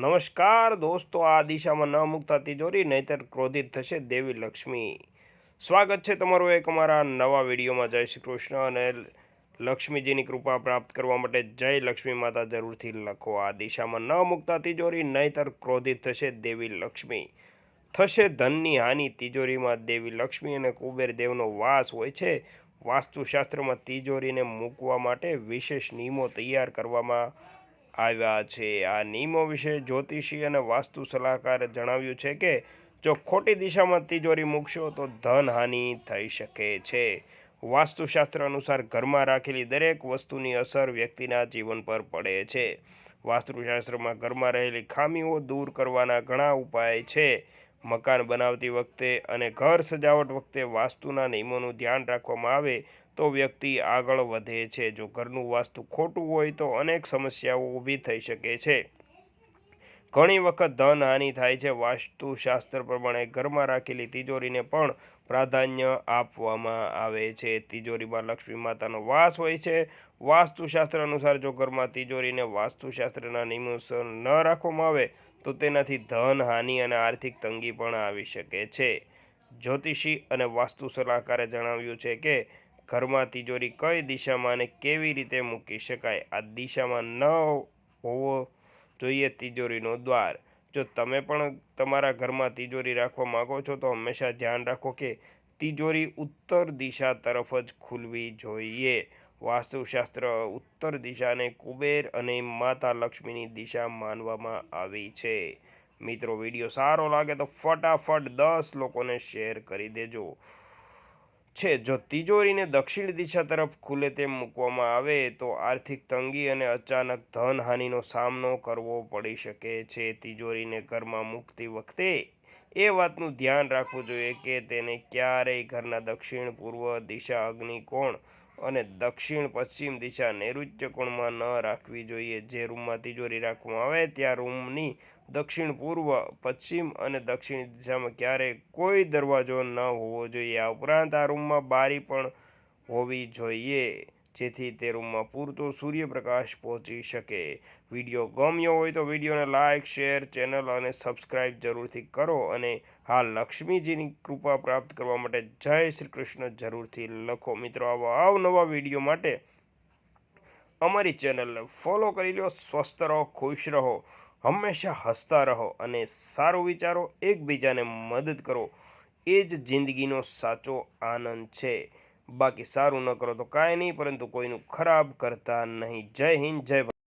નમસ્કાર દોસ્તો, આ દિશામાં ન મૂકતા તિજોરી નહીતર ક્રોધિત થશે દેવી લક્ષ્મી। સ્વાગત છે તમારું એક અમારા નવા વિડીયોમાં। જય શ્રી કૃષ્ણ અને લક્ષ્મીજીની કૃપા પ્રાપ્ત કરવા માટે જય લક્ષ્મી માતા જરૂરથી લખો। આ દિશામાં ન મૂકતા તિજોરી નહીતર ક્રોધિત થશે દેવી લક્ષ્મી। થશે ધનની હાનિ। તિજોરીમાં દેવી લક્ષ્મી અને કુબેર દેવનો વાસ હોય છે। વાસ્તુશાસ્ત્રમાં તિજોરીને મૂકવા માટે વિશેષ નિયમો તૈયાર કરવામાં આવ્યા છે। આ નિયમો વિશે જ્યોતિષી અને વાસ્તુ સલાહકારે જણાવ્યું છે કે જો ખોટી દિશામાં તિજોરી મૂકશો તો ધનહાનિ થઈ શકે છે। વાસ્તુશાસ્ત્ર અનુસાર ઘરમાં રાખેલી દરેક વસ્તુની અસર વ્યક્તિના જીવન પર પડે છે। વાસ્તુશાસ્ત્રમાં ઘરમાં રહેલી ખામીઓ દૂર કરવાના ઘણા ઉપાય છે। મકાન બનાવતી વખતે અને ઘર સજાવટ વખતે વાસ્તુના નિયમોનું ધ્યાન રાખવામાં આવે તો વ્યક્તિ આગળ વધે છે। જો ઘરનું વાસ્તુ ખોટું હોય તો અનેક સમસ્યાઓ ઊભી થઈ શકે છે। ઘણી વખત ધનહાનિ થાય છે। વાસ્તુશાસ્ત્ર પ્રમાણે ઘરમાં રાખેલી તિજોરીને પણ પ્રાધાન્ય આપવામાં આવે છે। તિજોરીમાં લક્ષ્મી માતાનો વાસ હોય છે। વાસ્તુશાસ્ત્ર અનુસાર જો ઘરમાં તિજોરીને વાસ્તુશાસ્ત્રના નિયમોસર ન રાખવામાં આવે તો તેનાથી ધનહાનિ અને આર્થિક તંગી પણ આવી શકે છે। જ્યોતિષી અને વાસ્તુ સલાહકારે જણાવ્યું છે કે ઘરમાં તિજોરી કઈ દિશામાં અને કેવી રીતે મૂકી શકાય। આ દિશામાં ન હોવો જોઈએ તિજોરીનો દ્વાર। જો તમે પણ તમારા ઘરમાં તિજોરી રાખવા માગો છો તો હંમેશા ધ્યાન રાખો કે તિજોરી ઉત્તર દિશા તરફ જ ખુલવી જોઈએ। વાસ્તુશાસ્ત્ર ઉત્તર દિશાને કુબેર અને માતા લક્ષ્મીની દિશા માનવામાં આવી છે। મિત્રો, વિડીયો સારો લાગે તો ફટાફટ 10 લોકોને શેર કરી દેજો। જો તિજોરીને દક્ષિણ દિશા તરફ ખુલે તેમ મૂકવામાં આવે તો આર્થિક તંગી અને અચાનક ધનહાનિનો સામનો કરવો પડી શકે છે। તિજોરીને ઘરમાં મૂકતી વખતે એ વાતનું ધ્યાન રાખવું જોઈએ કે તેને ક્યારેય ઘરના દક્ષિણ પૂર્વ દિશા અગ્નિકોણ અને દક્ષિણ પશ્ચિમ દિશા નૈઋત્ય કોણમાં ન રાખવી જોઈએ। જે રૂમમાં તિજોરી રાખવામાં આવે ત્યાં રૂમની દક્ષિણ પૂર્વ, પશ્ચિમ અને દક્ષિણ દિશામાં ક્યારેય કોઈ દરવાજો ન હોવો જોઈએ। આ ઉપરાંત આ રૂમમાં બારી પણ હોવી જોઈએ જેથી તે રૂમમાં પૂરતો સૂર્યપ્રકાશ પહોંચી શકે। વિડીયો ગમ્યો હોય તો વિડીયોને લાઇક, શેર, ચેનલ અને સબસ્ક્રાઈબ જરૂરથી કરો અને હા, લક્ષ્મીજીની કૃપા પ્રાપ્ત કરવા માટે જય શ્રી કૃષ્ણ જરૂરથી લખો। મિત્રો, આવા અવનવા વિડીયો માટે અમારી ચેનલને ફોલો કરી લો। સ્વસ્થ રહો, ખુશ રહો, હંમેશા હસતા રહો અને સારું વિચારો, એકબીજાને મદદ કરો। એ જ જિંદગીનો સાચો આનંદ છે। બાકી સારું ન કરો તો કાંઈ નહીં, પરંતુ કોઈનું ખરાબ કરતા નહીં। જય હિન્દ, જય ભારત।